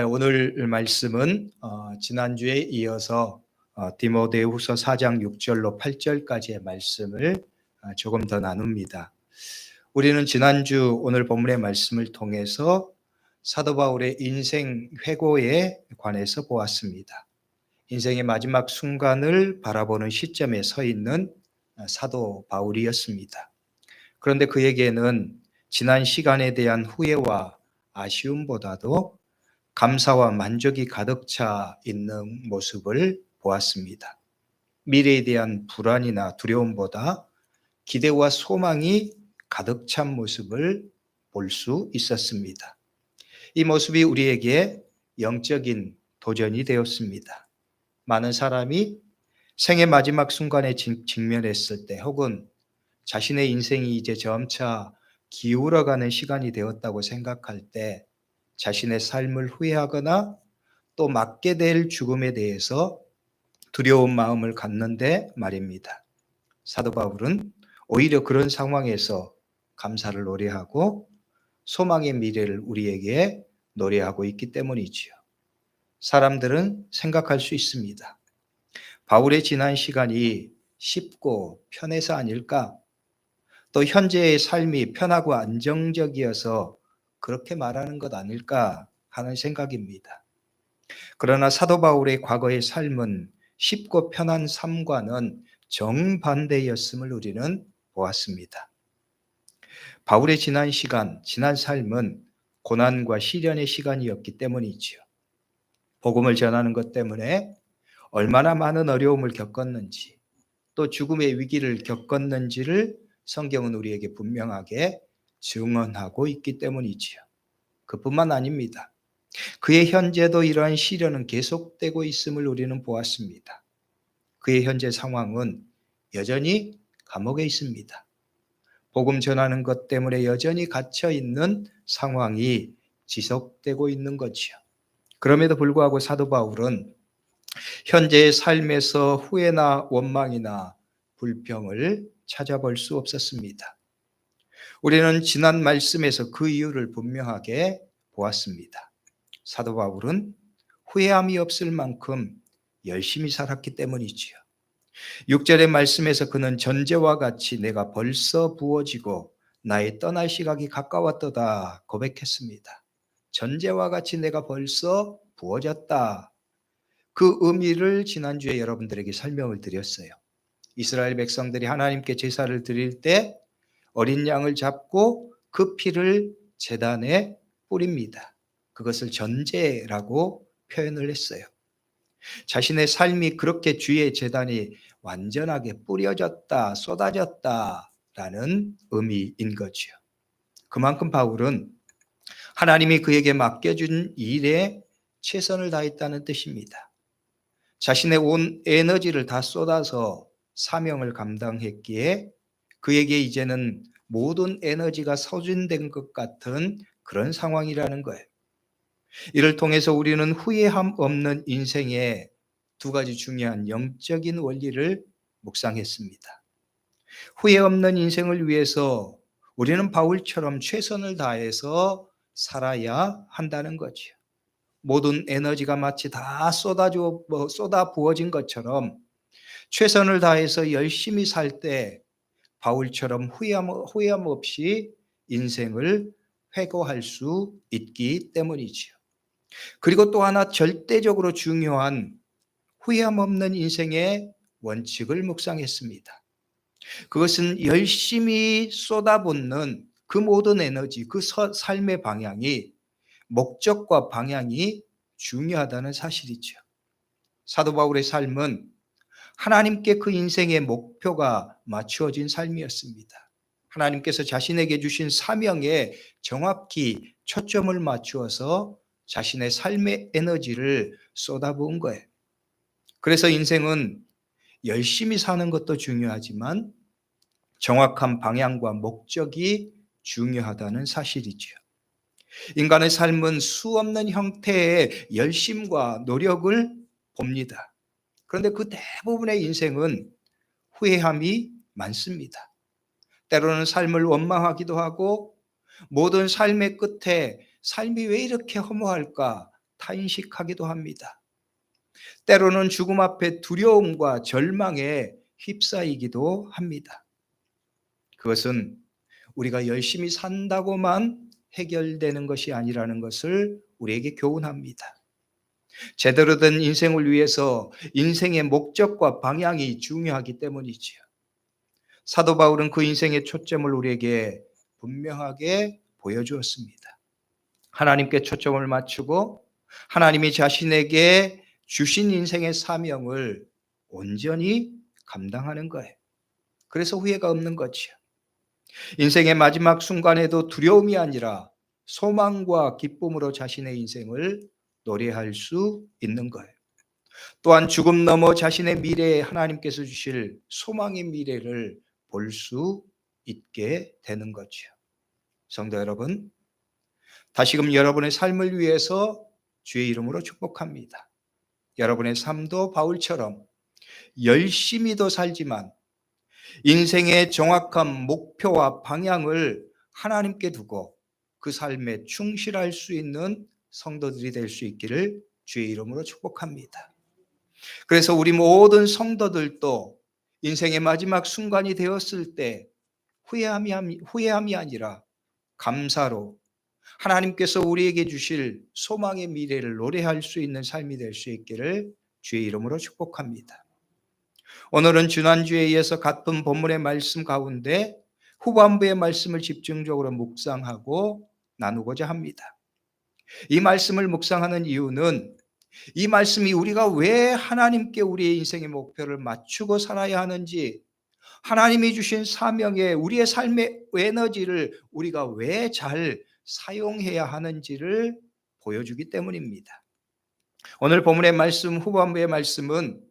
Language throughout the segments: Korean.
오늘 말씀은 지난주에 이어서 디모데후서 4장 6절로 8절까지의 말씀을 조금 더 나눕니다. 우리는 지난주 오늘 본문의 말씀을 통해서 사도 바울의 인생 회고에 관해서 보았습니다. 인생의 마지막 순간을 바라보는 시점에 서 있는 사도 바울이었습니다. 그런데 그에게는 지난 시간에 대한 후회와 아쉬움보다도 감사와 만족이 가득 차 있는 모습을 보았습니다. 미래에 대한 불안이나 두려움보다 기대와 소망이 가득 찬 모습을 볼 수 있었습니다. 이 모습이 우리에게 영적인 도전이 되었습니다. 많은 사람이 생의 마지막 순간에 직면했을 때 혹은 자신의 인생이 이제 점차 기울어가는 시간이 되었다고 생각할 때 자신의 삶을 후회하거나 또 맞게 될 죽음에 대해서 두려운 마음을 갖는데 말입니다. 사도 바울은 오히려 그런 상황에서 감사를 노래하고 소망의 미래를 우리에게 노래하고 있기 때문이지요. 사람들은 생각할 수 있습니다. 바울의 지난 시간이 쉽고 편해서 아닐까? 또 현재의 삶이 편하고 안정적이어서 그렇게 말하는 것 아닐까 하는 생각입니다. 그러나 사도 바울의 과거의 삶은 쉽고 편한 삶과는 정반대였음을 우리는 보았습니다. 바울의 지난 시간, 지난 삶은 고난과 시련의 시간이었기 때문이지요. 복음을 전하는 것 때문에 얼마나 많은 어려움을 겪었는지, 또 죽음의 위기를 겪었는지를 성경은 우리에게 분명하게 증언하고 있기 때문이지요. 그뿐만 아닙니다. 그의 현재도 이러한 시련은 계속되고 있음을 우리는 보았습니다. 그의 현재 상황은 여전히 감옥에 있습니다. 복음 전하는 것 때문에 여전히 갇혀 있는 상황이 지속되고 있는 거지요. 그럼에도 불구하고 사도 바울은 현재의 삶에서 후회나 원망이나 불평을 찾아볼 수 없었습니다. 우리는 지난 말씀에서 그 이유를 분명하게 보았습니다. 사도 바울은 후회함이 없을 만큼 열심히 살았기 때문이지요. 6절의 말씀에서 그는 전제와 같이 내가 벌써 부어지고 나의 떠날 시각이 가까웠도다 고백했습니다. 전제와 같이 내가 벌써 부어졌다. 그 의미를 지난주에 여러분들에게 설명을 드렸어요. 이스라엘 백성들이 하나님께 제사를 드릴 때 어린 양을 잡고 그 피를 제단에 뿌립니다. 그것을 전제라고 표현을 했어요. 자신의 삶이 그렇게 주의 제단이 완전하게 뿌려졌다, 쏟아졌다라는 의미인 거죠. 그만큼 바울은 하나님이 그에게 맡겨준 일에 최선을 다했다는 뜻입니다. 자신의 온 에너지를 다 쏟아서 사명을 감당했기에 그에게 이제는 모든 에너지가 소진된 것 같은 그런 상황이라는 거예요. 이를 통해서 우리는 후회함 없는 인생의 두 가지 중요한 영적인 원리를 묵상했습니다. 후회 없는 인생을 위해서 우리는 바울처럼 최선을 다해서 살아야 한다는 거죠. 모든 에너지가 마치 다 쏟아 부어진 것처럼 최선을 다해서 열심히 살 때 바울처럼 후회함 없이 인생을 회고할 수 있기 때문이지요. 그리고 또 하나 절대적으로 중요한 후회함 없는 인생의 원칙을 묵상했습니다. 그것은 열심히 쏟아붓는 그 모든 에너지, 그 삶의 방향이 목적과 방향이 중요하다는 사실이죠. 사도 바울의 삶은 하나님께 그 인생의 목표가 맞추어진 삶이었습니다. 하나님께서 자신에게 주신 사명에 정확히 초점을 맞추어서 자신의 삶의 에너지를 쏟아부은 거예요. 그래서 인생은 열심히 사는 것도 중요하지만 정확한 방향과 목적이 중요하다는 사실이죠. 인간의 삶은 수없는 형태의 열심과 노력을 봅니다. 그런데 그 대부분의 인생은 후회함이 많습니다. 때로는 삶을 원망하기도 하고 모든 삶의 끝에 삶이 왜 이렇게 허무할까 탄식하기도 합니다. 때로는 죽음 앞에 두려움과 절망에 휩싸이기도 합니다. 그것은 우리가 열심히 산다고만 해결되는 것이 아니라는 것을 우리에게 교훈합니다. 제대로 된 인생을 위해서 인생의 목적과 방향이 중요하기 때문이지요. 사도 바울은 그 인생의 초점을 우리에게 분명하게 보여주었습니다. 하나님께 초점을 맞추고 하나님이 자신에게 주신 인생의 사명을 온전히 감당하는 거예요. 그래서 후회가 없는 거죠. 인생의 마지막 순간에도 두려움이 아니라 소망과 기쁨으로 자신의 인생을 노래할 수 있는 거예요. 또한 죽음 넘어 자신의 미래에 하나님께서 주실 소망의 미래를 볼 수 있게 되는 거죠. 성도 여러분, 다시금 여러분의 삶을 위해서 주의 이름으로 축복합니다. 여러분의 삶도 바울처럼 열심히도 살지만 인생의 정확한 목표와 방향을 하나님께 두고 그 삶에 충실할 수 있는 성도들이 될 수 있기를 주의 이름으로 축복합니다. 그래서 우리 모든 성도들도 인생의 마지막 순간이 되었을 때 후회함이 아니라 감사로 하나님께서 우리에게 주실 소망의 미래를 노래할 수 있는 삶이 될 수 있기를 주의 이름으로 축복합니다. 오늘은 지난주에 이어서 같은 본문의 말씀 가운데 후반부의 말씀을 집중적으로 묵상하고 나누고자 합니다. 이 말씀을 묵상하는 이유는 이 말씀이 우리가 왜 하나님께 우리의 인생의 목표를 맞추고 살아야 하는지, 하나님이 주신 사명에 우리의 삶의 에너지를 우리가 왜 잘 사용해야 하는지를 보여주기 때문입니다. 오늘 본문의 말씀, 후반부의 말씀은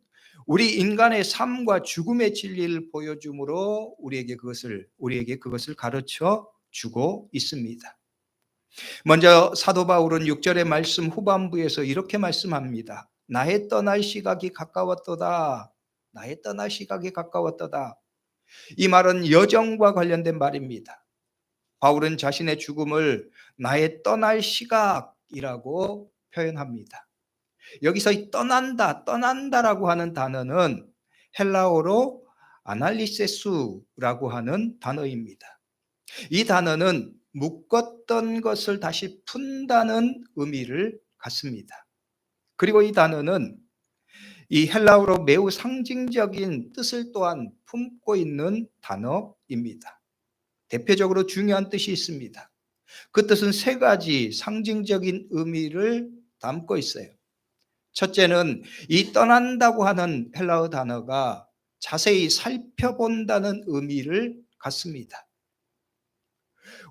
우리 인간의 삶과 죽음의 진리를 보여주므로 우리에게 그것을 가르쳐 주고 있습니다. 먼저 사도 바울은 6절의 말씀 후반부에서 이렇게 말씀합니다. 나의 떠날 시각이 가까웠도다. 나의 떠날 시각이 가까웠도다. 이 말은 여정과 관련된 말입니다. 바울은 자신의 죽음을 나의 떠날 시각이라고 표현합니다. 여기서 이 떠난다라고 하는 단어는 헬라어로 아날리세수라고 하는 단어입니다. 이 단어는 묶었던 것을 다시 푼다는 의미를 갖습니다. 그리고 이 단어는 이 헬라어로 매우 상징적인 뜻을 또한 품고 있는 단어입니다. 대표적으로 중요한 뜻이 있습니다. 그 뜻은 세 가지 상징적인 의미를 담고 있어요. 첫째는 이 떠난다고 하는 헬라어 단어가 자세히 살펴본다는 의미를 갖습니다.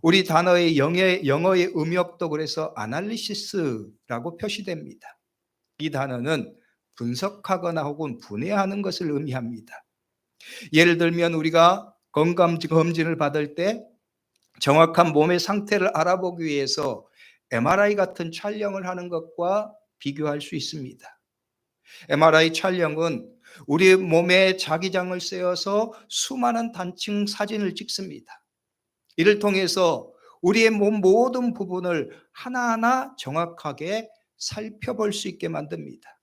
우리 단어의 영어의 음역도 그래서 아날리시스라고 표시됩니다. 이 단어는 분석하거나 혹은 분해하는 것을 의미합니다. 예를 들면 우리가 건강검진을 받을 때 정확한 몸의 상태를 알아보기 위해서 MRI 같은 촬영을 하는 것과 비교할 수 있습니다. MRI 촬영은 우리 몸에 자기장을 쐬어서 수많은 단층 사진을 찍습니다. 이를 통해서 우리의 몸 모든 부분을 하나하나 정확하게 살펴볼 수 있게 만듭니다.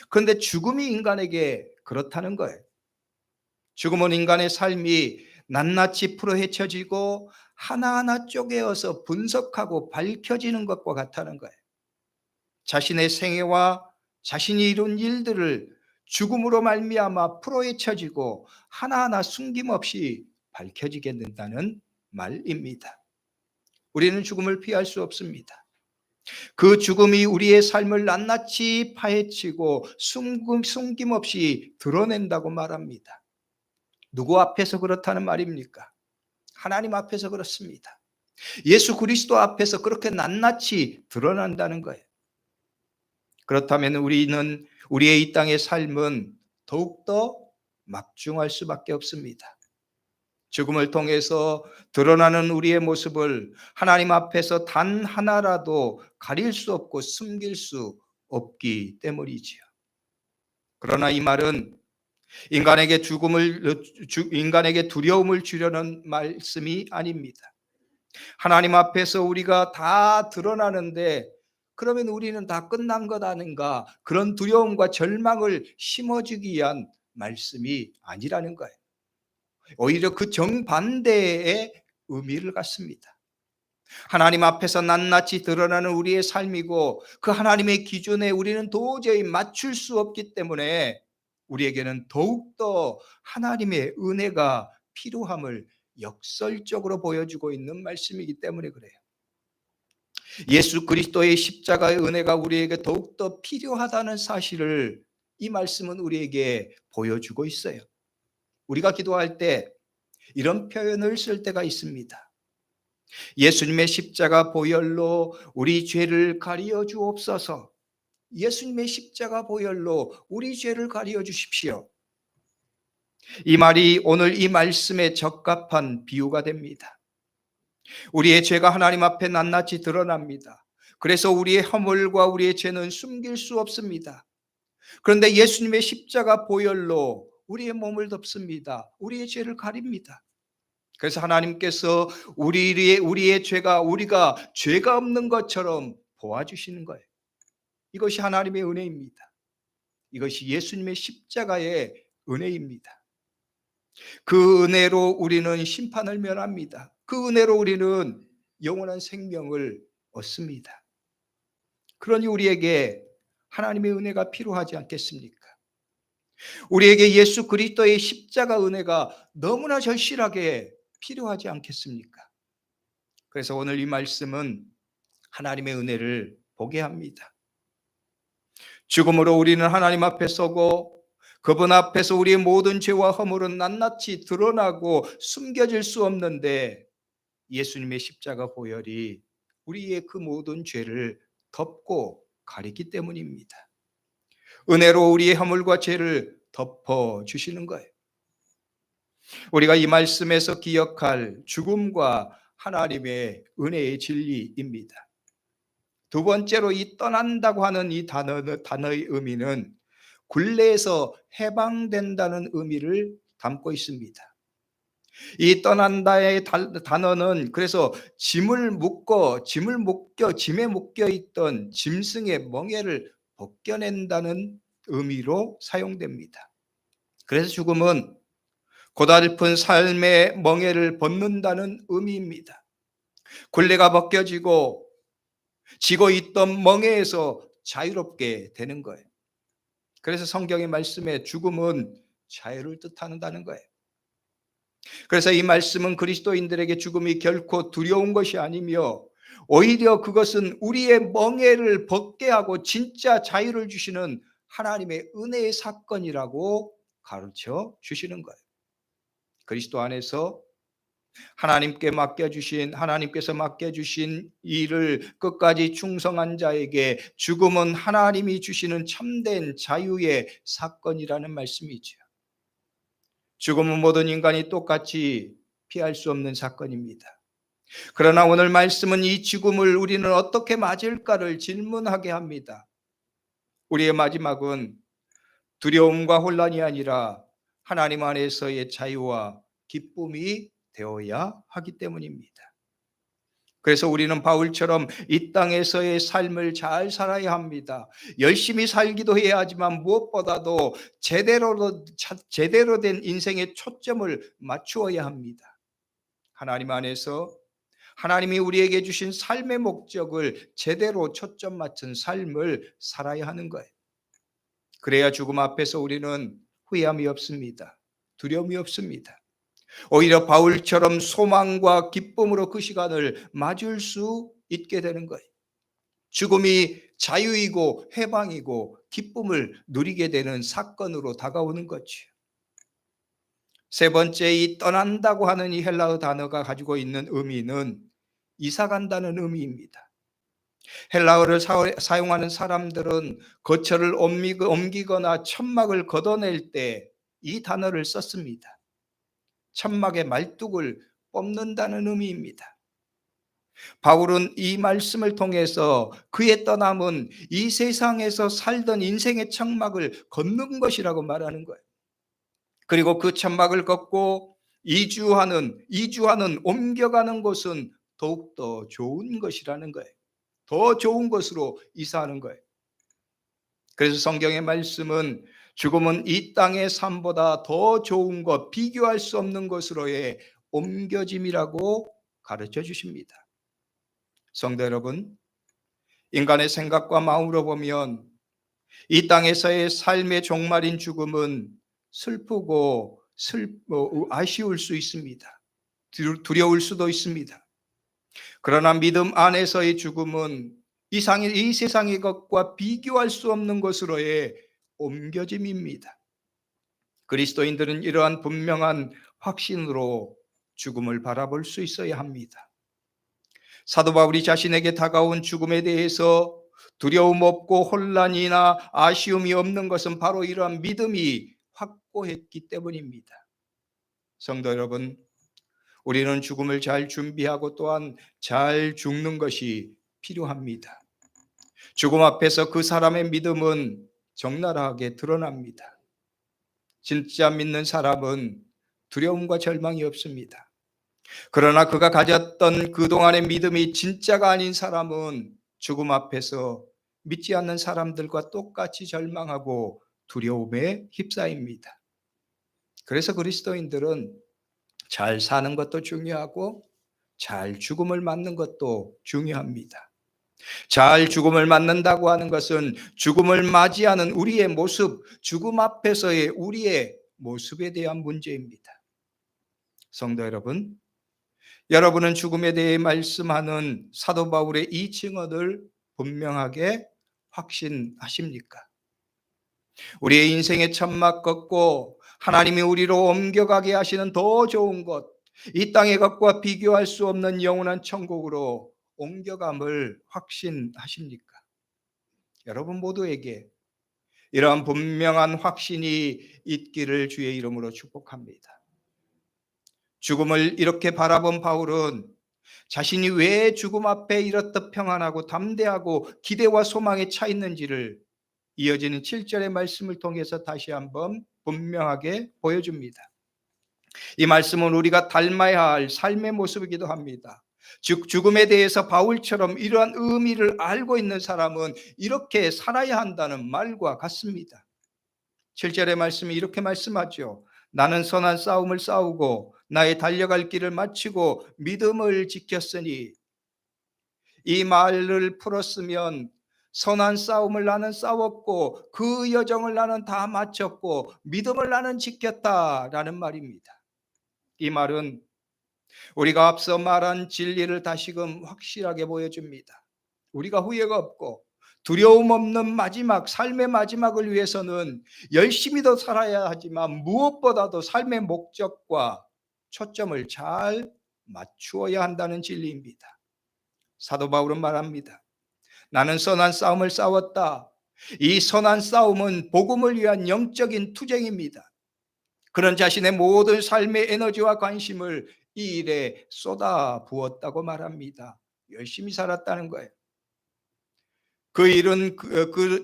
그런데 죽음이 인간에게 그렇다는 거예요. 죽음은 인간의 삶이 낱낱이 풀어헤쳐지고 하나하나 쪼개어서 분석하고 밝혀지는 것과 같다는 거예요. 자신의 생애와 자신이 이룬 일들을 죽음으로 말미암아 풀어헤쳐지고 하나하나 숨김없이 밝혀지게 된다는 말입니다. 우리는 죽음을 피할 수 없습니다. 그 죽음이 우리의 삶을 낱낱이 파헤치고 숨김없이 드러낸다고 말합니다. 누구 앞에서 그렇다는 말입니까? 하나님 앞에서 그렇습니다. 예수 그리스도 앞에서 그렇게 낱낱이 드러난다는 거예요. 그렇다면 우리의 이 땅의 삶은 더욱더 막중할 수밖에 없습니다. 죽음을 통해서 드러나는 우리의 모습을 하나님 앞에서 단 하나라도 가릴 수 없고 숨길 수 없기 때문이지요. 그러나 이 말은 인간에게 두려움을 주려는 말씀이 아닙니다. 하나님 앞에서 우리가 다 드러나는데 그러면 우리는 다 끝난 것 아닌가, 그런 두려움과 절망을 심어주기 위한 말씀이 아니라는 거예요. 오히려 그 정반대의 의미를 갖습니다. 하나님 앞에서 낱낱이 드러나는 우리의 삶이고, 그 하나님의 기준에 우리는 도저히 맞출 수 없기 때문에 우리에게는 더욱더 하나님의 은혜가 필요함을 역설적으로 보여주고 있는 말씀이기 때문에 그래요. 예수 그리스도의 십자가의 은혜가 우리에게 더욱더 필요하다는 사실을 이 말씀은 우리에게 보여주고 있어요. 우리가 기도할 때 이런 표현을 쓸 때가 있습니다. 예수님의 십자가 보혈로 우리 죄를 가리어 주옵소서. 예수님의 십자가 보혈로 우리 죄를 가리어 주십시오. 이 말이 오늘 이 말씀에 적합한 비유가 됩니다. 우리의 죄가 하나님 앞에 낱낱이 드러납니다. 그래서 우리의 허물과 우리의 죄는 숨길 수 없습니다. 그런데 예수님의 십자가 보혈로 우리의 몸을 덮습니다. 우리의 죄를 가립니다. 그래서 하나님께서 우리의 죄가, 우리가 죄가 없는 것처럼 보아주시는 거예요. 이것이 하나님의 은혜입니다. 이것이 예수님의 십자가의 은혜입니다. 그 은혜로 우리는 심판을 면합니다. 그 은혜로 우리는 영원한 생명을 얻습니다. 그러니 우리에게 하나님의 은혜가 필요하지 않겠습니까? 우리에게 예수 그리스도의 십자가 은혜가 너무나 절실하게 필요하지 않겠습니까? 그래서 오늘 이 말씀은 하나님의 은혜를 보게 합니다. 죽음으로 우리는 하나님 앞에 서고, 그분 앞에서 우리의 모든 죄와 허물은 낱낱이 드러나고 숨겨질 수 없는데, 예수님의 십자가 보혈이 우리의 그 모든 죄를 덮고 가리기 때문입니다. 은혜로 우리의 허물과 죄를 덮어 주시는 거예요. 우리가 이 말씀에서 기억할 죽음과 하나님의 은혜의 진리입니다. 두 번째로 이 떠난다고 하는 이 단어의 의미는 굴레에서 해방된다는 의미를 담고 있습니다. 이 떠난다의 단어는 그래서 짐에 묶여 있던 짐승의 멍에를 벗겨낸다는 의미로 사용됩니다. 그래서 죽음은 고달픈 삶의 멍에를 벗는다는 의미입니다. 굴레가 벗겨지고 지고 있던 멍에에서 자유롭게 되는 거예요. 그래서 성경의 말씀에 죽음은 자유를 뜻한다는 거예요. 그래서 이 말씀은 그리스도인들에게 죽음이 결코 두려운 것이 아니며, 오히려 그것은 우리의 멍에를 벗게 하고 진짜 자유를 주시는 하나님의 은혜의 사건이라고 가르쳐 주시는 거예요. 그리스도 안에서 하나님께서 맡겨주신 일을 끝까지 충성한 자에게 죽음은 하나님이 주시는 참된 자유의 사건이라는 말씀이죠. 죽음은 모든 인간이 똑같이 피할 수 없는 사건입니다. 그러나 오늘 말씀은 이 죽음을 우리는 어떻게 맞을까를 질문하게 합니다. 우리의 마지막은 두려움과 혼란이 아니라 하나님 안에서의 자유와 기쁨이 되어야 하기 때문입니다. 그래서 우리는 바울처럼 이 땅에서의 삶을 잘 살아야 합니다. 열심히 살기도 해야 하지만 무엇보다도 제대로 된 인생의 초점을 맞추어야 합니다. 하나님 안에서 하나님이 우리에게 주신 삶의 목적을 제대로 초점 맞춘 삶을 살아야 하는 거예요. 그래야 죽음 앞에서 우리는 후회함이 없습니다. 두려움이 없습니다. 오히려 바울처럼 소망과 기쁨으로 그 시간을 맞을 수 있게 되는 거예요. 죽음이 자유이고 해방이고 기쁨을 누리게 되는 사건으로 다가오는 거죠. 세 번째, 이 떠난다고 하는 이 헬라어 단어가 가지고 있는 의미는 이사 간다는 의미입니다. 헬라어를 사용하는 사람들은 거처를 옮기거나 천막을 걷어낼 때 이 단어를 썼습니다. 천막의 말뚝을 뽑는다는 의미입니다. 바울은 이 말씀을 통해서 그의 떠남은 이 세상에서 살던 인생의 천막을 걷는 것이라고 말하는 거예요. 그리고 그 천막을 걷고 이주하는 옮겨가는 곳은 더욱더 좋은 것이라는 거예요. 더 좋은 것으로 이사하는 거예요. 그래서 성경의 말씀은 죽음은 이 땅의 삶보다 더 좋은 것, 비교할 수 없는 것으로의 옮겨짐이라고 가르쳐 주십니다. 성도 여러분, 인간의 생각과 마음으로 보면 이 땅에서의 삶의 종말인 죽음은 슬프고 아쉬울 수 있습니다. 두려울 수도 있습니다. 그러나 믿음 안에서의 죽음은 이 세상의 것과 비교할 수 없는 것으로의 옮겨짐입니다. 그리스도인들은 이러한 분명한 확신으로 죽음을 바라볼 수 있어야 합니다. 사도 바울이 자신에게 다가온 죽음에 대해서 두려움 없고 혼란이나 아쉬움이 없는 것은 바로 이러한 믿음이 확고했기 때문입니다. 성도 여러분, 우리는 죽음을 잘 준비하고 또한 잘 죽는 것이 필요합니다. 죽음 앞에서 그 사람의 믿음은 적나라하게 드러납니다. 진짜 믿는 사람은 두려움과 절망이 없습니다. 그러나 그가 가졌던 그동안의 믿음이 진짜가 아닌 사람은 죽음 앞에서 믿지 않는 사람들과 똑같이 절망하고 두려움에 휩싸입니다. 그래서 그리스도인들은 잘 사는 것도 중요하고 잘 죽음을 맞는 것도 중요합니다. 잘 죽음을 맞는다고 하는 것은 죽음을 맞이하는 우리의 모습, 죽음 앞에서의 우리의 모습에 대한 문제입니다. 성도 여러분, 여러분은 죽음에 대해 말씀하는 사도 바울의 이 증언을 분명하게 확신하십니까? 우리의 인생의 천막 걷고 하나님이 우리로 옮겨가게 하시는 더 좋은 것, 이 땅의 것과 비교할 수 없는 영원한 천국으로 옮겨감을 확신하십니까? 여러분 모두에게 이러한 분명한 확신이 있기를 주의 이름으로 축복합니다. 죽음을 이렇게 바라본 바울은 자신이 왜 죽음 앞에 이렇듯 평안하고 담대하고 기대와 소망에 차 있는지를 이어지는 7절의 말씀을 통해서 다시 한번 분명하게 보여줍니다. 이 말씀은 우리가 닮아야 할 삶의 모습이기도 합니다. 즉 죽음에 대해서 바울처럼 이러한 의미를 알고 있는 사람은 이렇게 살아야 한다는 말과 같습니다. 7절의 말씀이 이렇게 말씀하죠. 나는 선한 싸움을 싸우고 나의 달려갈 길을 마치고 믿음을 지켰으니, 이 말을 풀었으면 선한 싸움을 나는 싸웠고 그 여정을 나는 다 마쳤고 믿음을 나는 지켰다라는 말입니다. 이 말은 우리가 앞서 말한 진리를 다시금 확실하게 보여줍니다. 우리가 후회가 없고 두려움 없는 마지막, 삶의 마지막을 위해서는 열심히 더 살아야 하지만 무엇보다도 삶의 목적과 초점을 잘 맞추어야 한다는 진리입니다. 사도 바울은 말합니다. 나는 선한 싸움을 싸웠다. 이 선한 싸움은 복음을 위한 영적인 투쟁입니다. 그런 자신의 모든 삶의 에너지와 관심을 이 일에 쏟아 부었다고 말합니다. 열심히 살았다는 거예요. 그 일은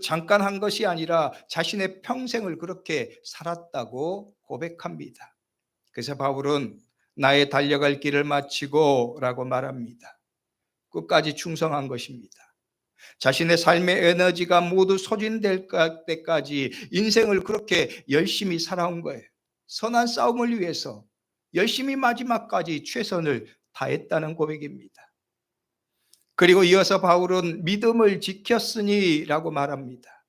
잠깐 한 것이 아니라 자신의 평생을 그렇게 살았다고 고백합니다. 그래서 바울은 나의 달려갈 길을 마치고 라고 말합니다. 끝까지 충성한 것입니다. 자신의 삶의 에너지가 모두 소진될 때까지 인생을 그렇게 열심히 살아온 거예요. 선한 싸움을 위해서 열심히 마지막까지 최선을 다했다는 고백입니다. 그리고 이어서 바울은 믿음을 지켰으니 라고 말합니다.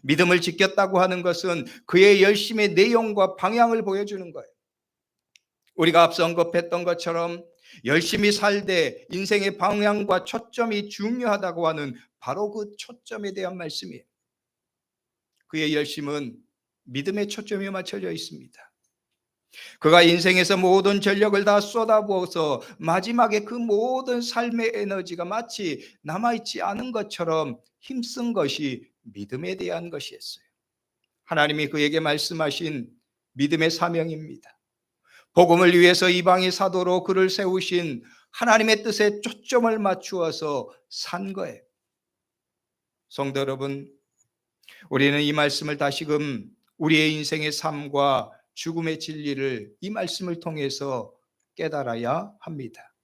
믿음을 지켰다고 하는 것은 그의 열심의 내용과 방향을 보여주는 거예요. 우리가 앞서 언급했던 것처럼 열심히 살되 인생의 방향과 초점이 중요하다고 하는 바로 그 초점에 대한 말씀이에요. 그의 열심은 믿음의 초점이 맞춰져 있습니다. 그가 인생에서 모든 전력을 다 쏟아부어서 마지막에 그 모든 삶의 에너지가 마치 남아있지 않은 것처럼 힘쓴 것이 믿음에 대한 것이었어요. 하나님이 그에게 말씀하신 믿음의 사명입니다. 복음을 위해서 이방의 사도로 그를 세우신 하나님의 뜻에 초점을 맞추어서 산 거예요. 성도 여러분, 우리는 이 말씀을 다시금 우리의 인생의 삶과 죽음의 진리를 이 말씀을 통해서 깨달아야 합니다.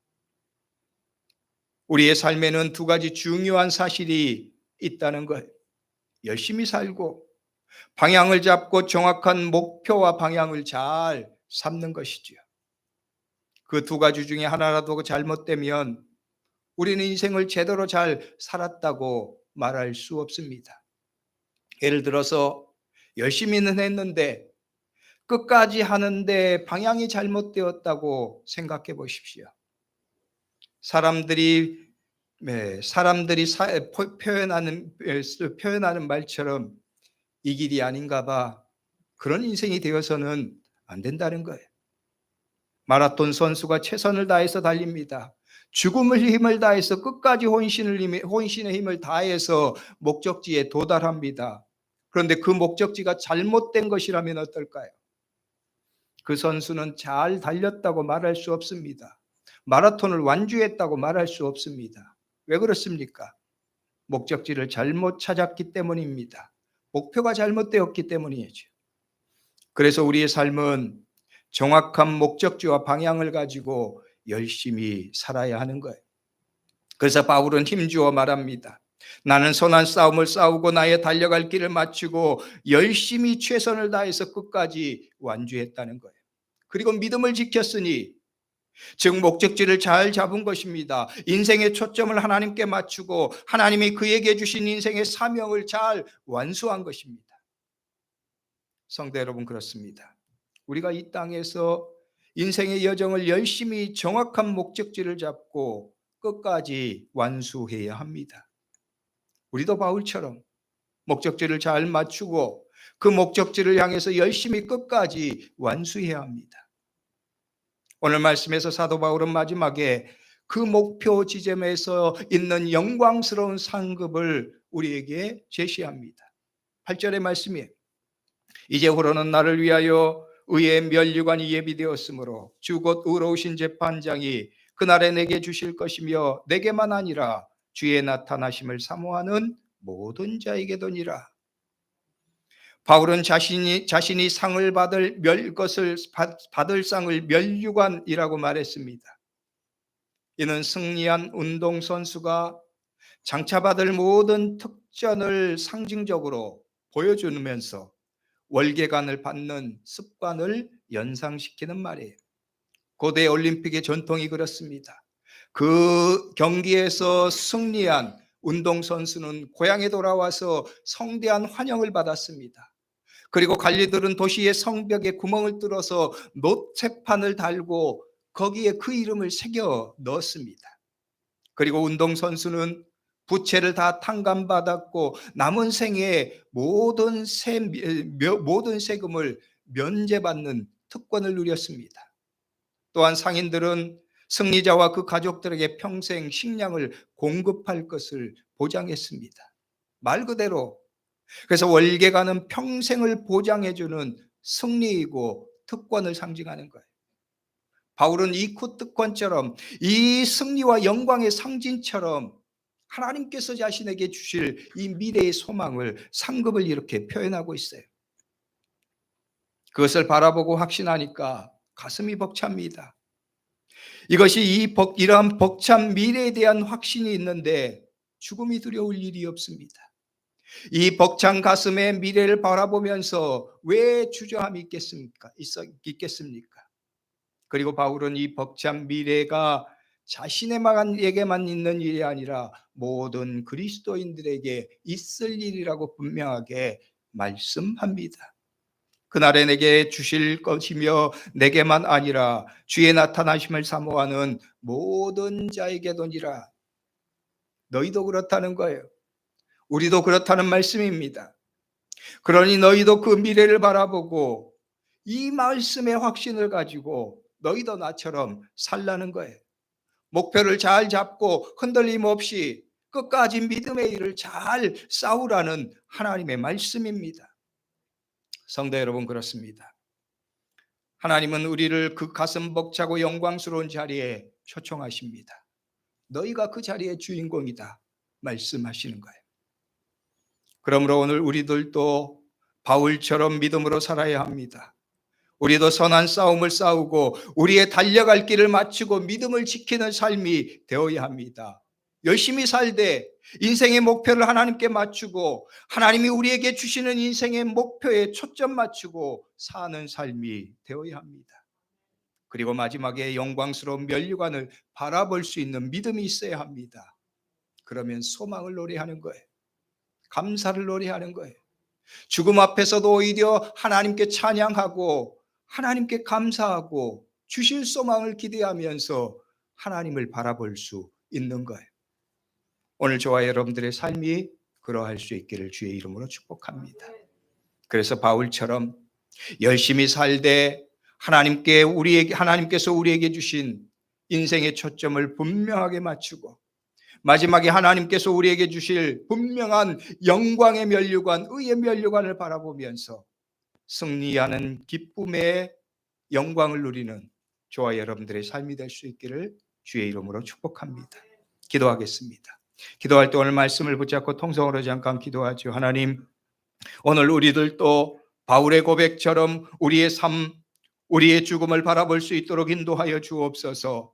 우리의 삶에는 두 가지 중요한 사실이 있다는 거예요. 열심히 살고 방향을 잡고 정확한 목표와 방향을 잘 삼는 것이지요. 그 두 가지 중에 하나라도 잘못되면 우리는 인생을 제대로 잘 살았다고 말할 수 없습니다. 예를 들어서 열심히는 했는데 끝까지 하는데 방향이 잘못되었다고 생각해 보십시오. 사람들이 표현하는 말처럼 이 길이 아닌가 봐. 그런 인생이 되어서는 안 된다는 거예요. 마라톤 선수가 최선을 다해서 달립니다. 죽음을 힘을 다해서 끝까지 혼신의 힘을 다해서 목적지에 도달합니다. 그런데 그 목적지가 잘못된 것이라면 어떨까요? 그 선수는 잘 달렸다고 말할 수 없습니다. 마라톤을 완주했다고 말할 수 없습니다. 왜 그렇습니까? 목적지를 잘못 찾았기 때문입니다. 목표가 잘못되었기 때문이죠. 그래서 우리의 삶은 정확한 목적지와 방향을 가지고 열심히 살아야 하는 거예요. 그래서 바울은 힘주어 말합니다. 나는 선한 싸움을 싸우고 나의 달려갈 길을 마치고 열심히 최선을 다해서 끝까지 완주했다는 거예요. 그리고 믿음을 지켰으니 즉 목적지를 잘 잡은 것입니다. 인생의 초점을 하나님께 맞추고 하나님이 그에게 주신 인생의 사명을 잘 완수한 것입니다. 성도 여러분, 그렇습니다. 우리가 이 땅에서 인생의 여정을 열심히 정확한 목적지를 잡고 끝까지 완수해야 합니다. 우리도 바울처럼 목적지를 잘 맞추고 그 목적지를 향해서 열심히 끝까지 완수해야 합니다. 오늘 말씀에서 사도 바울은 마지막에 그 목표 지점에서 있는 영광스러운 상급을 우리에게 제시합니다. 8절의 말씀이에요. 이제후로는 나를 위하여 의의 면류관이 예비되었으므로 주 곧 의로우신 재판장이 그날에 내게 주실 것이며 내게만 아니라 주의 나타나심을 사모하는 모든 자에게도니라. 바울은 자신이 상을 받을 상을 면류관이라고 말했습니다. 이는 승리한 운동선수가 장차받을 모든 특전을 상징적으로 보여주면서 월계관을 받는 습관을 연상시키는 말이에요. 고대 올림픽의 전통이 그렇습니다. 그 경기에서 승리한 운동선수는 고향에 돌아와서 성대한 환영을 받았습니다. 그리고 관리들은 도시의 성벽에 구멍을 뚫어서 노체판을 달고 거기에 그 이름을 새겨 넣었습니다. 그리고 운동선수는 부채를 다 탕감받았고 남은 생에 모든 세금을 면제받는 특권을 누렸습니다. 또한 상인들은 승리자와 그 가족들에게 평생 식량을 공급할 것을 보장했습니다. 말 그대로 그래서 월계관은 평생을 보장해주는 승리이고 특권을 상징하는 거예요. 바울은 이 특권처럼 이 승리와 영광의 상징처럼 하나님께서 자신에게 주실 이 미래의 소망을 상급을 이렇게 표현하고 있어요. 그것을 바라보고 확신하니까 가슴이 벅찹니다. 이것이 이러한 벅찬 미래에 대한 확신이 있는데 죽음이 두려울 일이 없습니다. 이 벅찬 가슴에 미래를 바라보면서 왜 주저함이 있겠습니까? 그리고 바울은 이 벅찬 미래가 자신에게만 있는 일이 아니라 모든 그리스도인들에게 있을 일이라고 분명하게 말씀합니다. 그날에 내게 주실 것이며 내게만 아니라 주의 나타나심을 사모하는 모든 자에게도니라. 너희도 그렇다는 거예요. 우리도 그렇다는 말씀입니다. 그러니 너희도 그 미래를 바라보고 이 말씀의 확신을 가지고 너희도 나처럼 살라는 거예요. 목표를 잘 잡고 흔들림 없이 끝까지 믿음의 일을 잘 싸우라는 하나님의 말씀입니다. 성도 여러분, 그렇습니다. 하나님은 우리를 그 가슴 벅차고 영광스러운 자리에 초청하십니다. 너희가 그 자리의 주인공이다 말씀하시는 거예요. 그러므로 오늘 우리들도 바울처럼 믿음으로 살아야 합니다. 우리도 선한 싸움을 싸우고 우리의 달려갈 길을 마치고 믿음을 지키는 삶이 되어야 합니다. 열심히 살되 인생의 목표를 하나님께 맞추고 하나님이 우리에게 주시는 인생의 목표에 초점 맞추고 사는 삶이 되어야 합니다. 그리고 마지막에 영광스러운 면류관을 바라볼 수 있는 믿음이 있어야 합니다. 그러면 소망을 노래하는 거예요. 감사를 노래하는 거예요. 죽음 앞에서도 오히려 하나님께 찬양하고 하나님께 감사하고 주실 소망을 기대하면서 하나님을 바라볼 수 있는 거예요. 오늘 저와 여러분들의 삶이 그러할 수 있기를 주의 이름으로 축복합니다. 그래서 바울처럼 열심히 살되 하나님께서 우리에게 주신 인생의 초점을 분명하게 맞추고 마지막에 하나님께서 우리에게 주실 분명한 영광의 면류관, 의의 면류관을 바라보면서 승리하는 기쁨의 영광을 누리는 저와 여러분들의 삶이 될 수 있기를 주의 이름으로 축복합니다. 기도하겠습니다. 기도할 때 오늘 말씀을 붙잡고 통성으로 잠깐 기도하죠. 하나님, 오늘 우리들도 바울의 고백처럼 우리의 삶, 우리의 죽음을 바라볼 수 있도록 인도하여 주옵소서.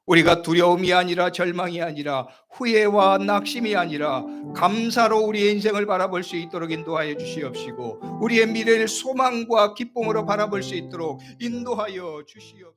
우리가 두려움이 아니라 절망이 아니라 후회와 낙심이 아니라 감사로 우리의 인생을 바라볼 수 있도록 인도하여 주시옵시고 우리의 미래를 소망과 기쁨으로 바라볼 수 있도록 인도하여 주시옵소서.